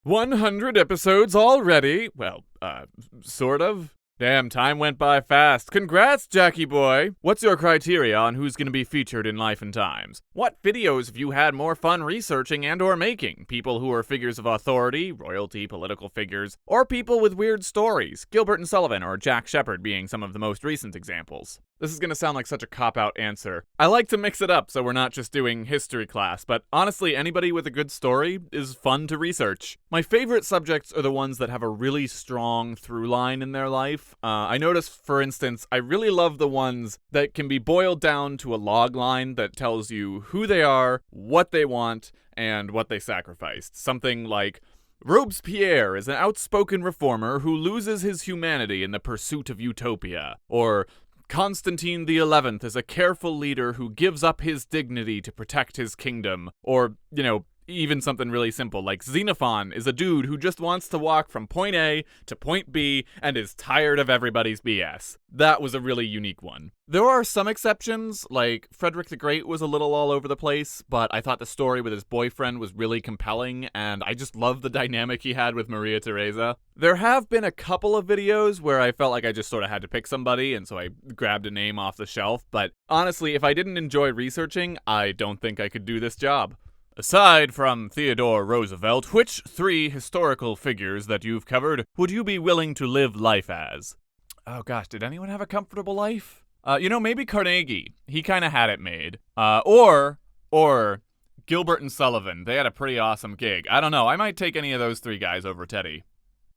100 episodes already? Well, sort of. Damn, time went by fast. Congrats, Jackie boy! What's your criteria on who's gonna be featured in Life and Times? What videos have you had more fun researching and or making? People who are figures of authority, royalty, political figures, or people with weird stories? Gilbert and Sullivan or Jack Shephard being some of the most recent examples. This is gonna sound like such a cop-out answer. I like to mix it up so we're not just doing history class, but honestly, anybody with a good story is fun to research. My favorite subjects are the ones that have a really strong through line in their life. I noticed, for instance, I really love the ones that can be boiled down to a log line that tells you who they are, what they want, and what they sacrificed. Something like, Robespierre is an outspoken reformer who loses his humanity in the pursuit of utopia. Or, Constantine the 11th is a careful leader who gives up his dignity to protect his kingdom. Or, even something really simple like Xenophon is a dude who just wants to walk from point A to point B and is tired of everybody's BS. That was a really unique one. There are some exceptions, like Frederick the Great was a little all over the place, but I thought the story with his boyfriend was really compelling, and I just love the dynamic he had with Maria Theresa. There have been a couple of videos where I felt like I just sort of had to pick somebody, and so I grabbed a name off the shelf, but honestly, if I didn't enjoy researching, I don't think I could do this job. Aside from Theodore Roosevelt, which 3 historical figures that you've covered would you be willing to live life as? Oh gosh, did anyone have a comfortable life? Maybe Carnegie. He kind of had it made. Or Gilbert and Sullivan. They had a pretty awesome gig. I don't know, I might take any of those 3 guys over Teddy.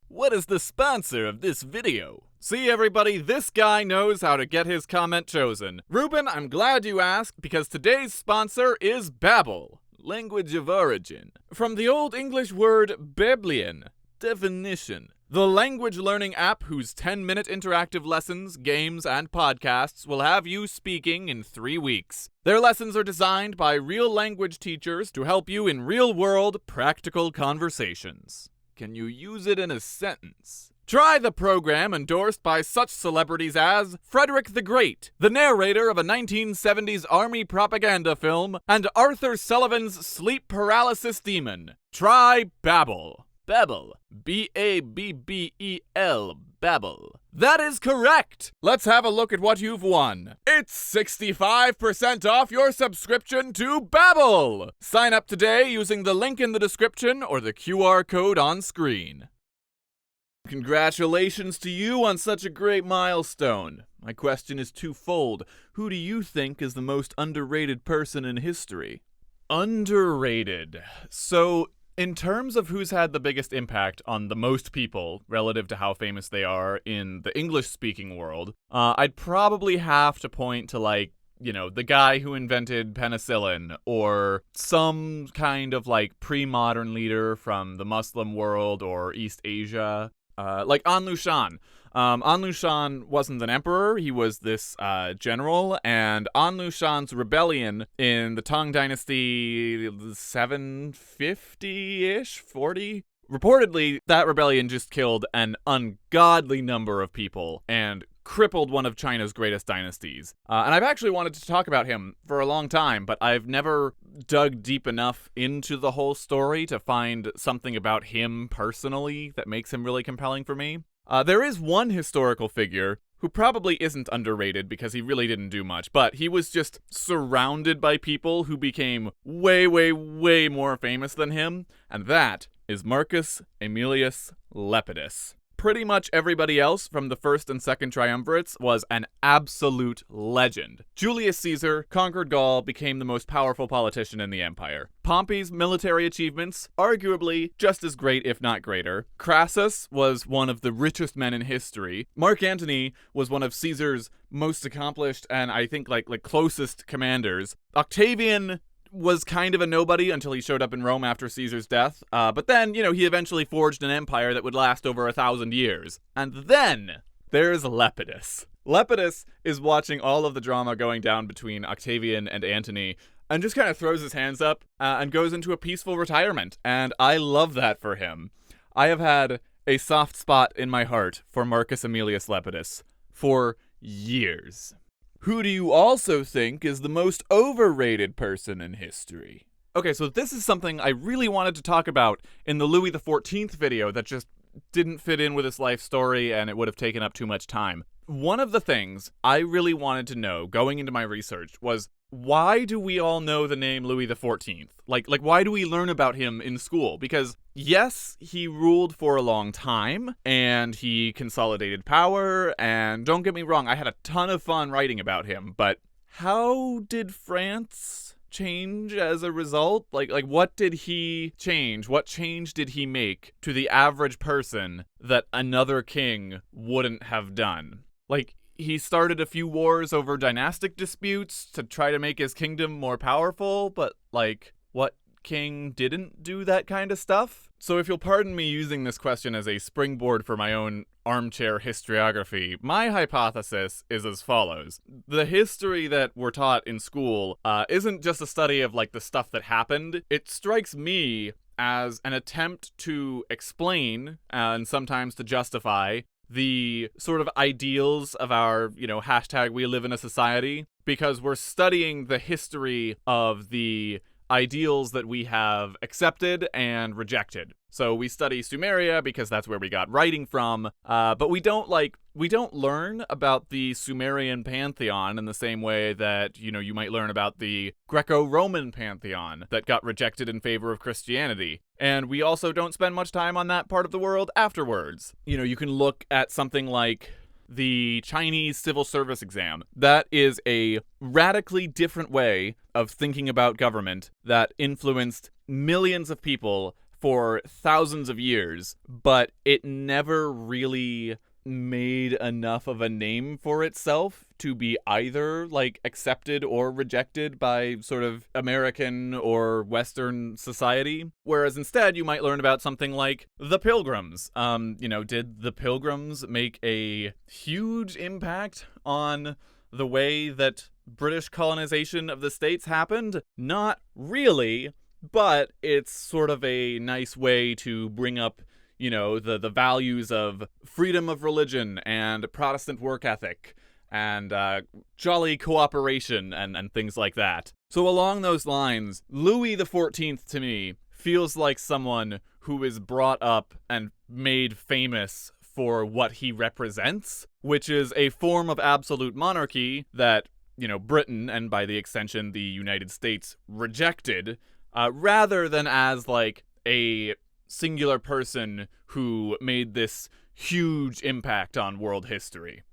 What is the sponsor of this video? See everybody, this guy knows how to get his comment chosen. Ruben, I'm glad you asked because today's sponsor is Babbel. Language of origin. From the Old English word Biblion. Definition. The language learning app whose 10-minute interactive lessons, games, and podcasts will have you speaking in 3 weeks. Their lessons are designed by real language teachers to help you in real-world, practical conversations. Can you use it in a sentence? Try the program endorsed by such celebrities as Frederick the Great, the narrator of a 1970s army propaganda film, and Arthur Sullivan's sleep paralysis demon. Try Babbel. Babbel. B-A-B-B-E-L. Babbel. That is correct! Let's have a look at what you've won. It's 65% off your subscription to Babbel! Sign up today using the link in the description or the QR code on screen. Congratulations to you on such a great milestone. My question is twofold. Who do you think is the most underrated person in history? Underrated. So, in terms of who's had the biggest impact on the most people relative to how famous they are in the English-speaking world, I'd probably have to point to, the guy who invented penicillin, or some kind of, pre-modern leader from the Muslim world or East Asia. Like An Lushan. An Lushan wasn't an emperor, he was this general, and An Lushan's rebellion in the Tang Dynasty 750-ish, 40? Reportedly, that rebellion just killed an ungodly number of people and crippled one of China's greatest dynasties. And I've actually wanted to talk about him for a long time, but I've never dug deep enough into the whole story to find something about him personally that makes him really compelling for me. There is one historical figure who probably isn't underrated because he really didn't do much, but he was just surrounded by people who became way, way, way more famous than him, and that is Marcus Aemilius Lepidus. Pretty much everybody else from the first and second triumvirates was an absolute legend. Julius Caesar conquered Gaul, became the most powerful politician in the empire. Pompey's military achievements, arguably just as great if not greater. Crassus was one of the richest men in history. Mark Antony was one of Caesar's most accomplished and I think closest commanders. Octavian was kind of a nobody until he showed up in Rome after Caesar's death. But then, he eventually forged an empire that would last over 1,000 years. And then there's Lepidus. Lepidus is watching all of the drama going down between Octavian and Antony and just kind of throws his hands up and goes into a peaceful retirement. And I love that for him. I have had a soft spot in my heart for Marcus Aemilius Lepidus for years. Who do you also think is the most overrated person in history? Okay, so this is something I really wanted to talk about in the Louis XIV video that just didn't fit in with his life story and it would have taken up too much time. One of the things I really wanted to know going into my research was, why do we all know the name Louis XIV? Like why do we learn about him in school? Because yes, he ruled for a long time and he consolidated power, and don't get me wrong, I had a ton of fun writing about him, but how did France change as a result? Like what did he change? What change did he make to the average person that another king wouldn't have done? Like, he started a few wars over dynastic disputes to try to make his kingdom more powerful, but like, what king didn't do that kind of stuff? So if you'll pardon me using this question as a springboard for my own armchair historiography, my hypothesis is as follows. The history that we're taught in school isn't just a study of like the stuff that happened. It strikes me as an attempt to explain, and sometimes to justify, the sort of ideals of our, hashtag we live in a society, because we're studying the history of the ideals that we have accepted and rejected. So we study Sumeria because that's where we got writing from, but we don't learn about the Sumerian pantheon in the same way that, you might learn about the Greco-Roman pantheon that got rejected in favor of Christianity. And we also don't spend much time on that part of the world afterwards. You can look at something like the Chinese civil service exam. That is a radically different way of thinking about government that influenced millions of people for thousands of years, but it never really made enough of a name for itself to be either accepted or rejected by sort of American or Western society. Whereas instead you might learn about something like the Pilgrims. Did the Pilgrims make a huge impact on the way that British colonization of the States happened? Not really, but it's sort of a nice way to bring up the values of freedom of religion and Protestant work ethic and jolly cooperation and things like that. So along those lines, Louis XIV to me feels like someone who is brought up and made famous for what he represents, which is a form of absolute monarchy that, Britain, and by the extension the United States, rejected, rather than as a singular person who made this huge impact on world history.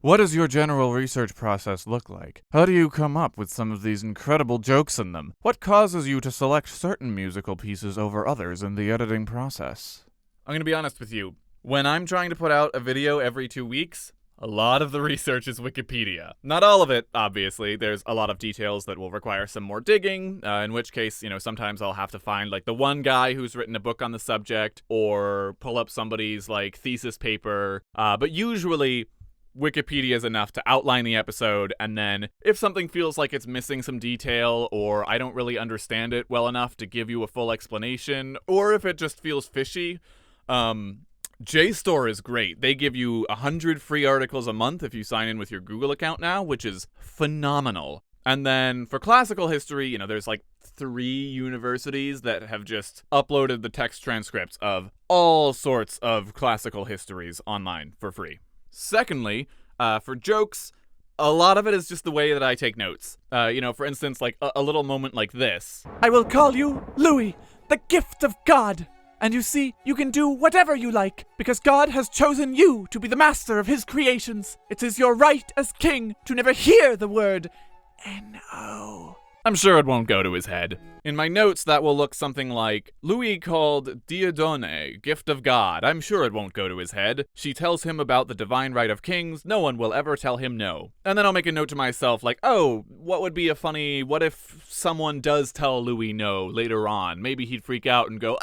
What does your general research process look like? How do you come up with some of these incredible jokes in them? What causes you to select certain musical pieces over others in the editing process? I'm gonna be honest with you. When I'm trying to put out a video every 2 weeks, a lot of the research is Wikipedia. Not all of it, obviously. There's a lot of details that will require some more digging, in which case, sometimes I'll have to find, the one guy who's written a book on the subject, or pull up somebody's, thesis paper. But usually, Wikipedia is enough to outline the episode, and then if something feels like it's missing some detail, or I don't really understand it well enough to give you a full explanation, or if it just feels fishy, JSTOR is great. They give you 100 free articles a month if you sign in with your Google account now, which is phenomenal. And then for classical history, there's 3 universities that have just uploaded the text transcripts of all sorts of classical histories online for free. Secondly, for jokes, a lot of it is just the way that I take notes. For instance, a little moment like this. I will call you Louis, the gift of God. And you see, you can do whatever you like, because God has chosen you to be the master of his creations. It is your right as king to never hear the word N-O. I'm sure it won't go to his head. In my notes, that will look something like, Louis called Dieudonné, gift of God. I'm sure it won't go to his head. She tells him about the divine right of kings. No one will ever tell him no. And then I'll make a note to myself what would be what if someone does tell Louis no later on? Maybe he'd freak out and go,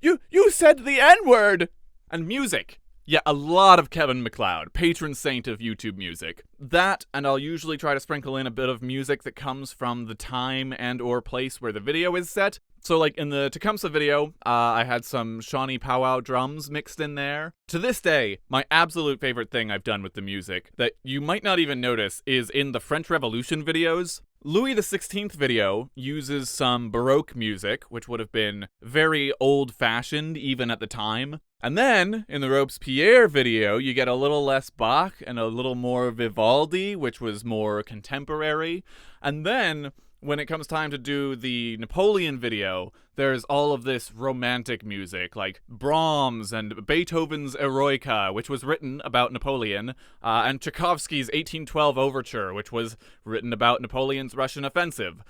you said the N-word! And music. Yeah, a lot of Kevin MacLeod, patron saint of YouTube music. That, and I'll usually try to sprinkle in a bit of music that comes from the time and or place where the video is set. So in the Tecumseh video, I had some Shawnee powwow drums mixed in there. To this day, my absolute favorite thing I've done with the music that you might not even notice is in the French Revolution videos. Louis XVI video uses some Baroque music, which would have been very old-fashioned even at the time. And then, in the Robespierre video, you get a little less Bach and a little more Vivaldi, which was more contemporary. And then, when it comes time to do the Napoleon video, there's all of this romantic music, like Brahms and Beethoven's Eroica, which was written about Napoleon, and Tchaikovsky's 1812 Overture, which was written about Napoleon's Russian offensive.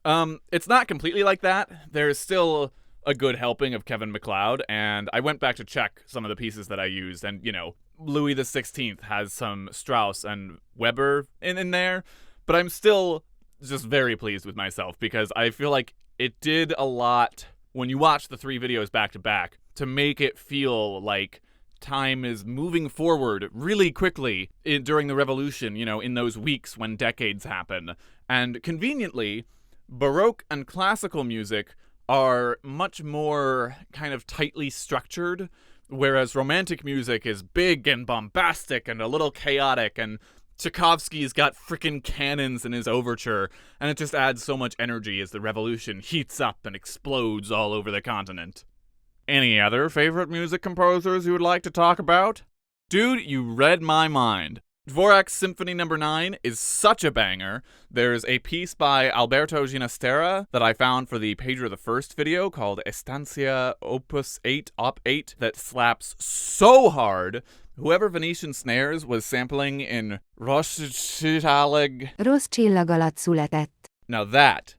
It's not completely like that. There's still a good helping of Kevin MacLeod, and I went back to check some of the pieces that I used, and, Louis XVI has some Strauss and Weber in there, but I'm still just very pleased with myself because I feel like it did a lot when you watch the 3 videos back to back to make it feel like time is moving forward really quickly during the revolution, in those weeks when decades happen. And conveniently, Baroque and classical music are much more kind of tightly structured, whereas romantic music is big and bombastic and a little chaotic, and Tchaikovsky's got frickin' cannons in his overture, and it just adds so much energy as the revolution heats up and explodes all over the continent. Any other favorite music composers you would like to talk about? Dude, you read my mind. Dvorak's Symphony No. 9 is such a banger. There's a piece by Alberto Ginastera that I found for the Pedro I video called Estancia Opus 8, Op 8, that slaps so hard. Whoever Venetian Snares was sampling in Rossz Csillag. Rossz csillag alatt született. Now that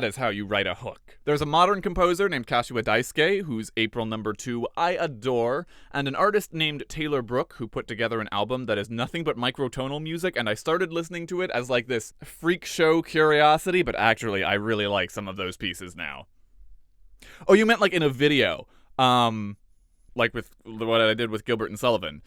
is how you write a hook. There's a modern composer named Kashiwa Daisuke, whose April No. 2 I adore, and an artist named Taylor Brook, who put together an album that is nothing but microtonal music, and I started listening to it as like this freak show curiosity, but actually I really like some of those pieces now. Oh, you meant like in a video, like with what I did with Gilbert and Sullivan.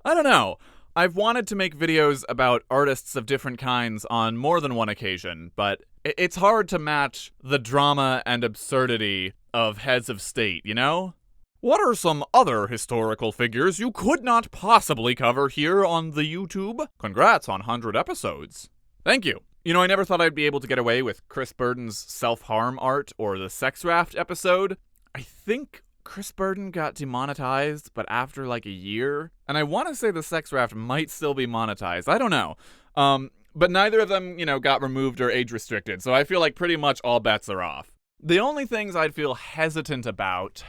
I don't know. I've wanted to make videos about artists of different kinds on more than one occasion, but it's hard to match the drama and absurdity of heads of state, What are some other historical figures you could not possibly cover here on the YouTube? Congrats on 100 episodes. Thank you. I never thought I'd be able to get away with Chris Burden's self-harm art or the Sex Raft episode. I think Chris Burden got demonetized, but after like a year. And I want to say the Sex Raft might still be monetized. I don't know. But neither of them, got removed or age restricted. So I feel like pretty much all bets are off. The only things I'd feel hesitant about,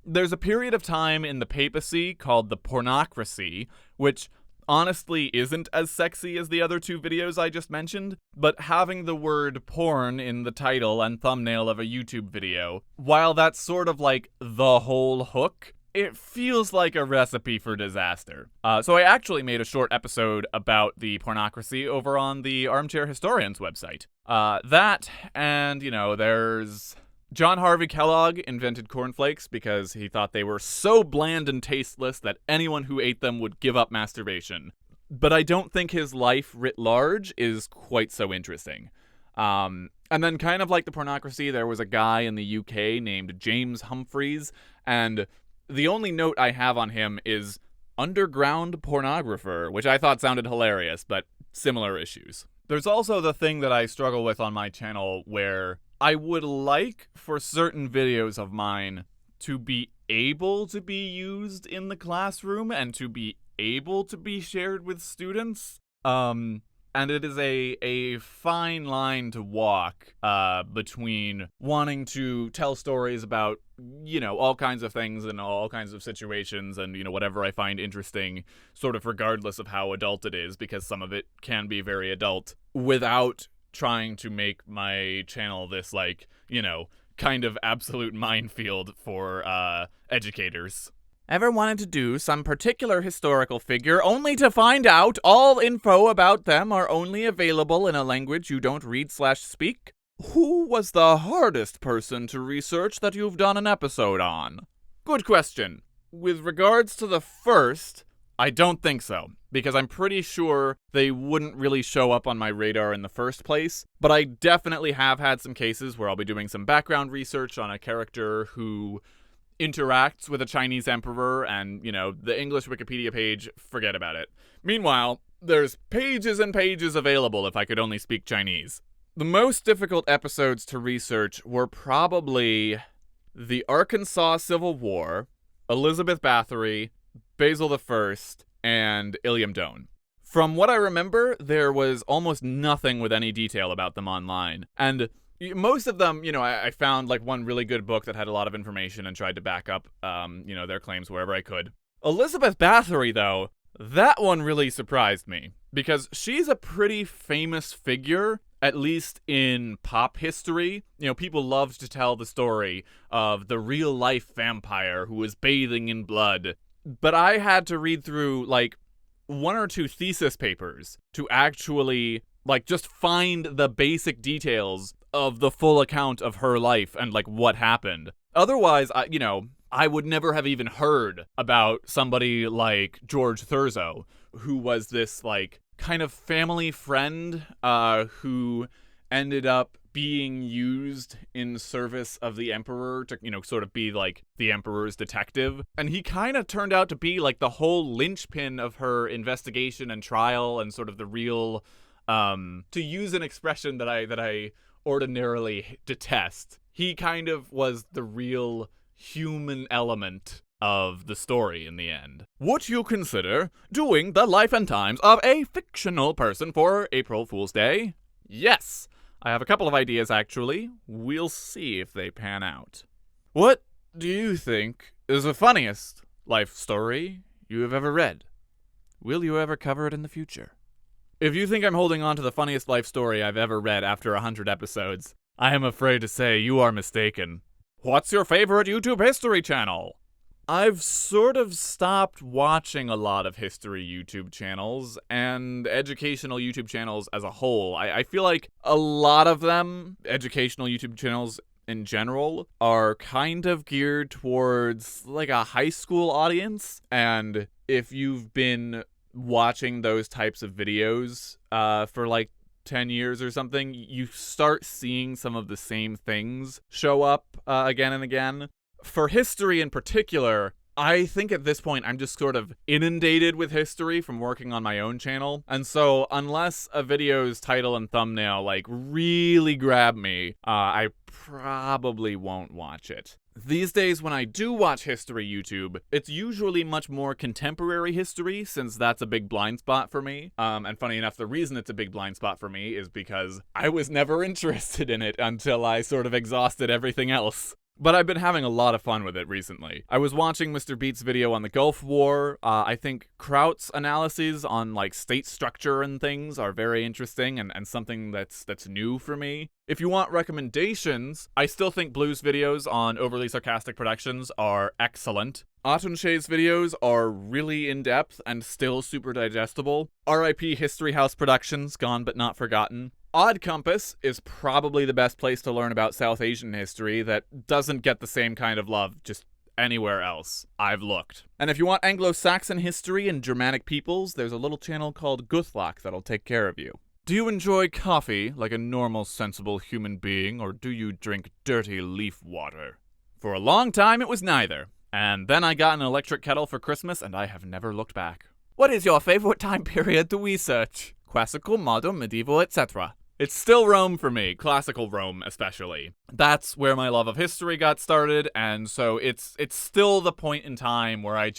there's a period of time in the papacy called the pornocracy, which honestly isn't as sexy as the other 2 videos I just mentioned, but having the word porn in the title and thumbnail of a YouTube video, while that's sort of like the whole hook, it feels like a recipe for disaster. So I actually made a short episode about the pornocracy over on the Armchair Historians website. That, and, there's John Harvey Kellogg invented cornflakes because he thought they were so bland and tasteless that anyone who ate them would give up masturbation. But I don't think his life writ large is quite so interesting. And then kind of like the pornocracy, there was a guy in the UK named James Humphreys, and the only note I have on him is underground pornographer, which I thought sounded hilarious, but similar issues. There's also the thing that I struggle with on my channel where I would like for certain videos of mine to be able to be used in the classroom and to be able to be shared with students. And it is a fine line to walk between wanting to tell stories about, all kinds of things and all kinds of situations and, whatever I find interesting, sort of regardless of how adult it is, because some of it can be very adult, without trying to make my channel this, kind of absolute minefield for educators. Ever wanted to do some particular historical figure only to find out all info about them are only available in a language you don't read/speak? Who was the hardest person to research that you've done an episode on? Good question. With regards to the first, I don't think so, because I'm pretty sure they wouldn't really show up on my radar in the first place, but I definitely have had some cases where I'll be doing some background research on a character who interacts with a Chinese emperor, and, the English Wikipedia page, forget about it. Meanwhile, there's pages and pages available if I could only speak Chinese. The most difficult episodes to research were probably the Arkansas Civil War, Elizabeth Bathory, Basil I, and Iliam Doan. From what I remember, there was almost nothing with any detail about them online. And most of them, I found like one really good book that had a lot of information and tried to back up, their claims wherever I could. Elizabeth Bathory, though, that one really surprised me because she's a pretty famous figure, at least in pop history. People loved to tell the story of the real-life vampire who was bathing in blood. But I had to read through, like, one or two thesis papers to actually, like, just find the basic details of the full account of her life and, like, what happened. Otherwise, I would never have even heard about somebody like George Thurzo, who was this, like, kind of family friend who ended up being used in service of the emperor to, sort of be like the emperor's detective. And he kind of turned out to be like the whole linchpin of her investigation and trial and sort of the real, to use an expression that I ordinarily detest, he kind of was the real human element of the story in the end. Would you consider doing the life and times of a fictional person for April Fool's Day? Yes! I have a couple of ideas, actually. We'll see if they pan out. What do you think is the funniest life story you have ever read? Will you ever cover it in the future? If you think I'm holding on to the funniest life story I've ever read after 100 episodes, I am afraid to say you are mistaken. What's your favorite YouTube history channel? I've sort of stopped watching a lot of history YouTube channels and educational YouTube channels as a whole. I feel like a lot of them, educational YouTube channels in general, are kind of geared towards like a high school audience. And if you've been watching those types of videos for like 10 years or something, you start seeing some of the same things show up again and again. For history in particular, I think at this point I'm just sort of inundated with history from working on my own channel. And so unless a video's title and thumbnail like really grab me, I probably won't watch it. These days when I do watch history YouTube, it's usually much more contemporary history, since that's a big blind spot for me. And funny enough, the reason it's a big blind spot for me is because I was never interested in it until I sort of exhausted everything else. But I've been having a lot of fun with it recently. I was watching Mr. Beat's video on the Gulf War. I think Kraut's analyses on like state structure and things are very interesting and something that's new for me. If you want recommendations, I still think Blue's videos on Overly Sarcastic Productions are excellent. Atunche's videos are really in-depth and still super digestible. R.I.P. History House Productions, gone but not forgotten. Odd Compass is probably the best place to learn about South Asian history that doesn't get the same kind of love just anywhere else. I've looked. And if you want Anglo-Saxon history and Germanic peoples, there's a little channel called Guthlach that'll take care of you. Do you enjoy coffee like a normal, sensible human being, or do you drink dirty leaf water? For a long time, it was neither. And then I got an electric kettle for Christmas, and I have never looked back. What is your favorite time period to research? Classical, modern, medieval, etc. It's still Rome for me, classical Rome especially. That's where my love of history got started, and so it's still the point in time where I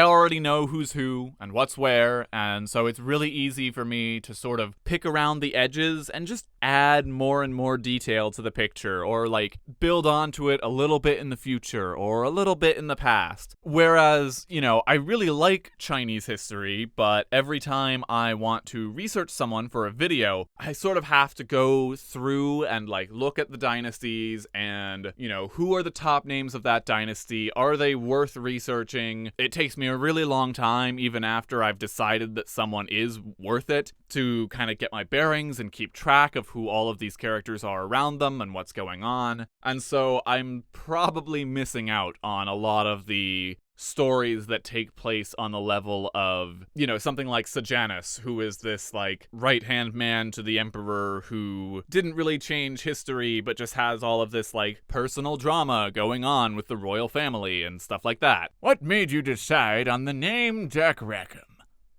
already know who's who and what's where, and so it's really easy for me to sort of pick around the edges and just add more and more detail to the picture, or like build onto it a little bit in the future or a little bit in the past. Whereas, I really like Chinese history, but every time I want to research someone for a video, I sort of have to go through and like look at the dynasties and, who are the top names of that dynasty? Are they worth researching? It takes me a really long time, even after I've decided that someone is worth it, to kind of get my bearings and keep track of who all of these characters are around them and what's going on. And so I'm probably missing out on a lot of the stories that take place on the level of, something like Sejanus, who is this, like, right-hand man to the emperor who didn't really change history, but just has all of this, like, personal drama going on with the royal family and stuff like that. What made you decide on the name Jack Rackham?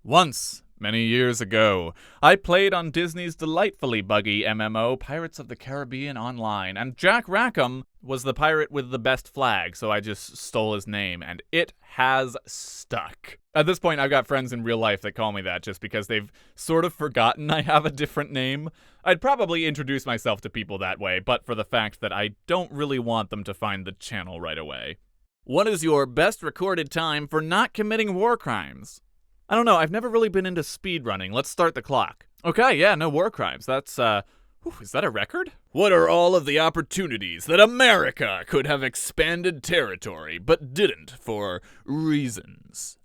Once, Many years ago, I played on Disney's delightfully buggy MMO Pirates of the Caribbean Online, and Jack Rackham was the pirate with the best flag, so I just stole his name, and it has stuck. At this point, I've got friends in real life that call me that just because they've sort of forgotten I have a different name. I'd probably introduce myself to people that way, but for the fact that I don't really want them to find the channel right away. What is your best recorded time for not committing war crimes? I don't know, I've never really been into speedrunning. Let's start the clock. Okay, yeah, no war crimes. That's, is that a record? What are all of the opportunities that America could have expanded territory, but didn't for reasons?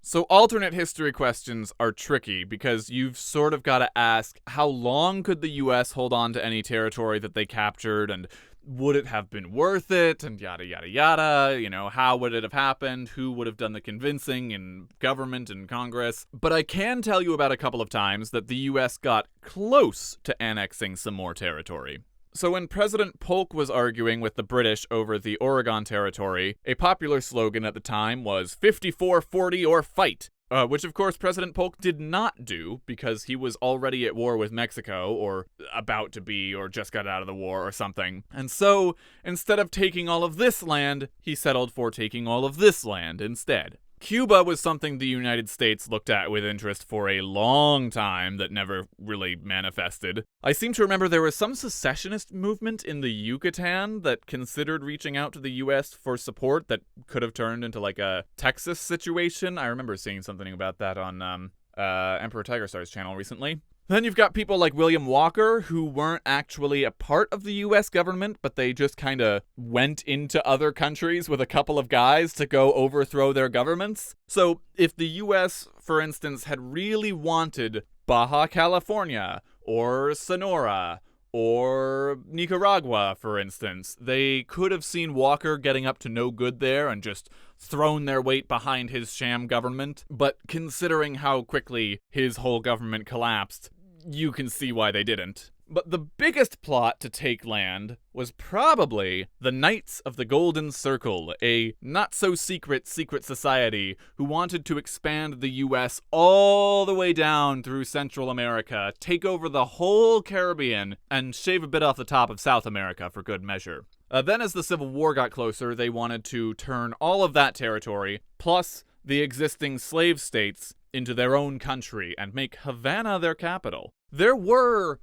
So alternate history questions are tricky because you've sort of got to ask, how long could the US hold on to any territory that they captured, and would it have been worth it, and yada yada yada, how would it have happened, who would have done the convincing in government and Congress. But I can tell you about a couple of times that the US got close to annexing some more territory. So when President Polk was arguing with the British over the Oregon Territory, a popular slogan at the time was 54-40 or fight. Which, of course, President Polk did not do because he was already at war with Mexico, or about to be, or just got out of the war or something. And so, instead of taking all of this land, he settled for taking all of this land instead. Cuba was something the United States looked at with interest for a long time that never really manifested. I seem to remember there was some secessionist movement in the Yucatan that considered reaching out to the US for support that could have turned into like a Texas situation. I remember seeing something about that on Emperor Tiger Star's channel recently. Then you've got people like William Walker, who weren't actually a part of the US government, but they just kind of went into other countries with a couple of guys to go overthrow their governments. So if the US, for instance, had really wanted Baja California, or Sonora, or Nicaragua, for instance, they could have seen Walker getting up to no good there and just thrown their weight behind his sham government. But considering how quickly his whole government collapsed, you can see why they didn't. But the biggest plot to take land was probably the Knights of the Golden Circle, a not-so-secret secret society who wanted to expand the US all the way down through Central America, take over the whole Caribbean, and shave a bit off the top of South America for good measure. Then as the Civil War got closer, they wanted to turn all of that territory, plus the existing slave states, into their own country and make Havana their capital. There were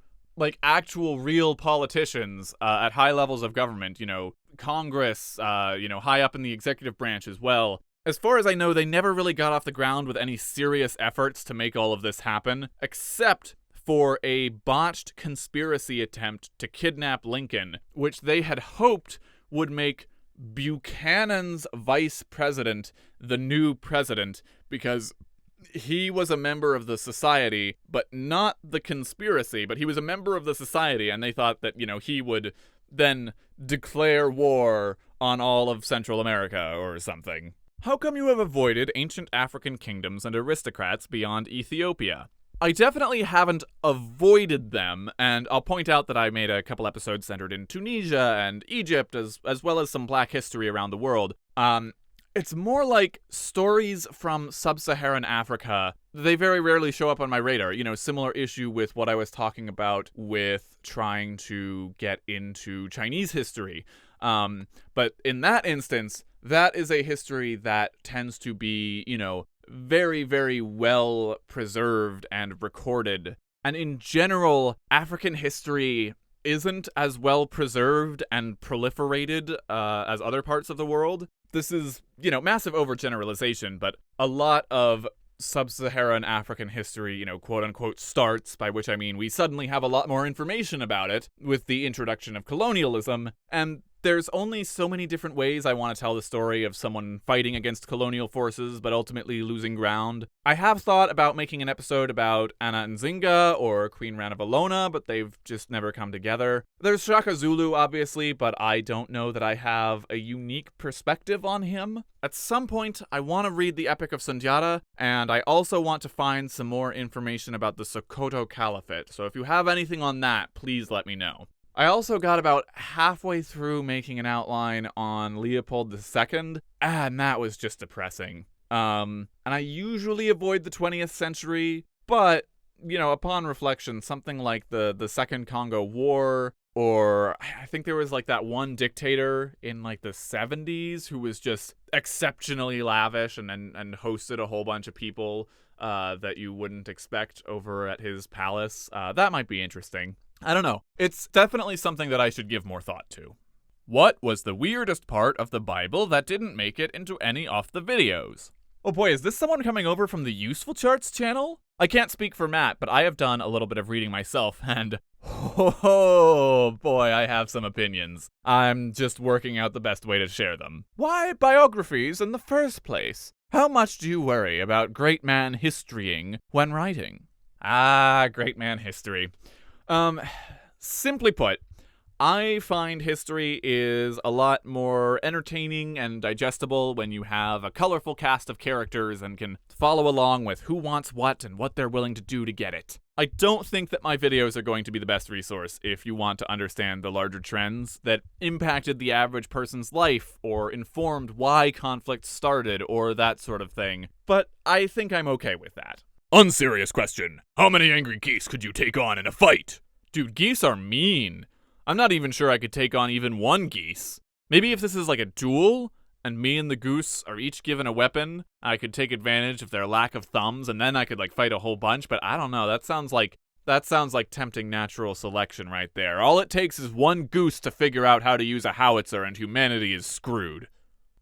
actual real politicians at high levels of government, Congress, high up in the executive branch as well. As far as I know, they never really got off the ground with any serious efforts to make all of this happen, except for a botched conspiracy attempt to kidnap Lincoln, which they had hoped would make Buchanan's vice president the new president, because he was a member of the society, but not the conspiracy, but he was a member of the society, and they thought that, he would then declare war on all of Central America or something. How come you have avoided ancient African kingdoms and aristocrats beyond Ethiopia? I definitely haven't avoided them, and I'll point out that I made a couple episodes centered in Tunisia and Egypt, as well as some black history around the world. It's more like stories from sub-Saharan Africa. They very rarely show up on my radar. Similar issue with what I was talking about with trying to get into Chinese history. But in that instance, that is a history that tends to be, very, very well preserved and recorded. And in general, African history isn't as well preserved and proliferated as other parts of the world. This is, massive overgeneralization, but a lot of sub-Saharan African history, quote-unquote starts, by which I mean we suddenly have a lot more information about it with the introduction of colonialism, and there's only so many different ways I want to tell the story of someone fighting against colonial forces but ultimately losing ground. I have thought about making an episode about Anna Nzinga or Queen Ranavalona, but they've just never come together. There's Shaka Zulu, obviously, but I don't know that I have a unique perspective on him. At some point, I want to read the Epic of Sundiata, and I also want to find some more information about the Sokoto Caliphate, so if you have anything on that, please let me know. I also got about halfway through making an outline on Leopold II, and that was just depressing. And I usually avoid the 20th century, But, upon reflection, something like the Second Congo War, or I think there was like that one dictator in like the 70s who was just exceptionally lavish and hosted a whole bunch of people that you wouldn't expect over at his palace. That might be interesting. I don't know. It's definitely something that I should give more thought to. What was the weirdest part of the Bible that didn't make it into any of the videos? Oh boy, is this someone coming over from the Useful Charts channel? I can't speak for Matt, but I have done a little bit of reading myself, and oh boy, I have some opinions. I'm just working out the best way to share them. Why biographies in the first place? How much do you worry about great man historying when writing? Great man history. Simply put, I find history is a lot more entertaining and digestible when you have a colorful cast of characters and can follow along with who wants what and what they're willing to do to get it. I don't think that my videos are going to be the best resource if you want to understand the larger trends that impacted the average person's life or informed why conflict started or that sort of thing, but I think I'm okay with that. Unserious question. How many angry geese could you take on in a fight? Dude, geese are mean. I'm not even sure I could take on even one geese. Maybe if this is like a duel, and me and the goose are each given a weapon, I could take advantage of their lack of thumbs, and then I could like fight a whole bunch, but I don't know, that sounds like tempting natural selection right there. All it takes is one goose to figure out how to use a howitzer, and humanity is screwed.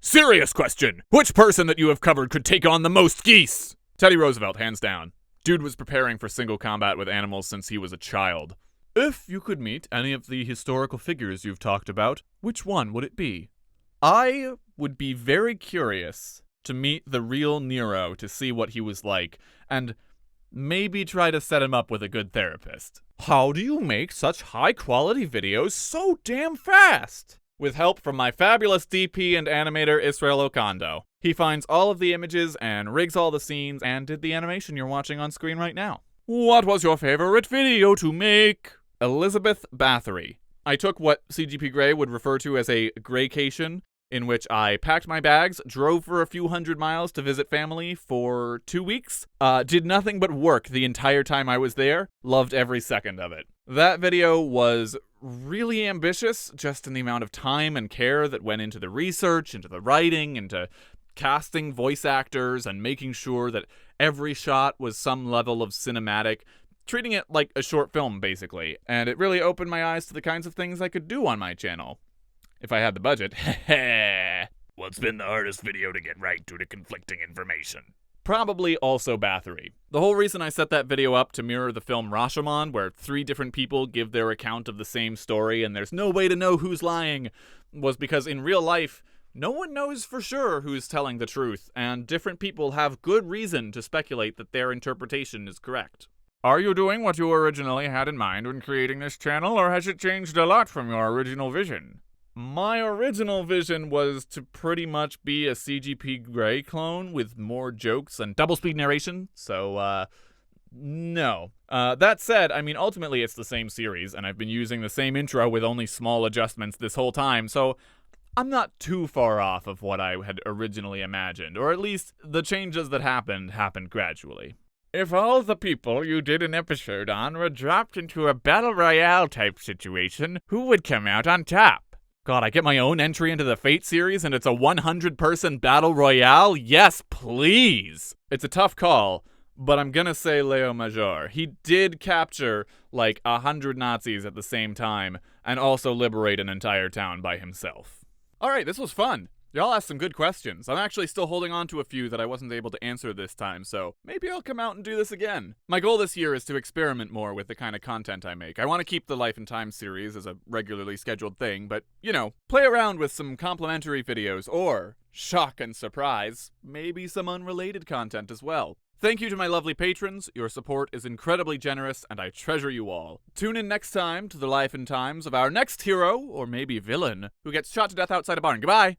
Serious question! Which person that you have covered could take on the most geese? Teddy Roosevelt, hands down. Dude was preparing for single combat with animals since he was a child. If you could meet any of the historical figures you've talked about, which one would it be? I would be very curious to meet the real Nero to see what he was like, and maybe try to set him up with a good therapist. How do you make such high-quality videos so damn fast? With help from my fabulous DP and animator Israel Okondo. He finds all of the images and rigs all the scenes and did the animation you're watching on screen right now. What was your favorite video to make? Elizabeth Bathory. I took what CGP Grey would refer to as a graycation, in which I packed my bags, drove for a few hundred miles to visit family for 2 weeks, did nothing but work the entire time I was there, loved every second of it. That video was really ambitious, just in the amount of time and care that went into the research, into the writing, into casting voice actors, and making sure that every shot was some level of cinematic, treating it like a short film, basically, and it really opened my eyes to the kinds of things I could do on my channel. If I had the budget. What's been the hardest video to get right due to conflicting information? Probably also Bathory. The whole reason I set that video up to mirror the film Rashomon, where 3 different people give their account of the same story and there's no way to know who's lying, was because in real life, no one knows for sure who's telling the truth, and different people have good reason to speculate that their interpretation is correct. Are you doing what you originally had in mind when creating this channel, or has it changed a lot from your original vision? My original vision was to pretty much be a CGP Grey clone with more jokes and double-speed narration, so, no. That said, I mean, ultimately it's the same series, and I've been using the same intro with only small adjustments this whole time, so I'm not too far off of what I had originally imagined, or at least the changes that happened gradually. If all the people you did an episode on were dropped into a battle royale type situation, who would come out on top? God, I get my own entry into the Fate series and it's a 100-person battle royale? Yes, please! It's a tough call, but I'm gonna say Leo Major. He did capture like 100 Nazis at the same time and also liberate an entire town by himself. Alright, this was fun. Y'all asked some good questions. I'm actually still holding on to a few that I wasn't able to answer this time, so maybe I'll come out and do this again. My goal this year is to experiment more with the kind of content I make. I want to keep the Life and Times series as a regularly scheduled thing, but, play around with some complimentary videos, or, shock and surprise, maybe some unrelated content as well. Thank you to my lovely patrons. Your support is incredibly generous, and I treasure you all. Tune in next time to the Life and Times of our next hero, or maybe villain, who gets shot to death outside a barn. Goodbye!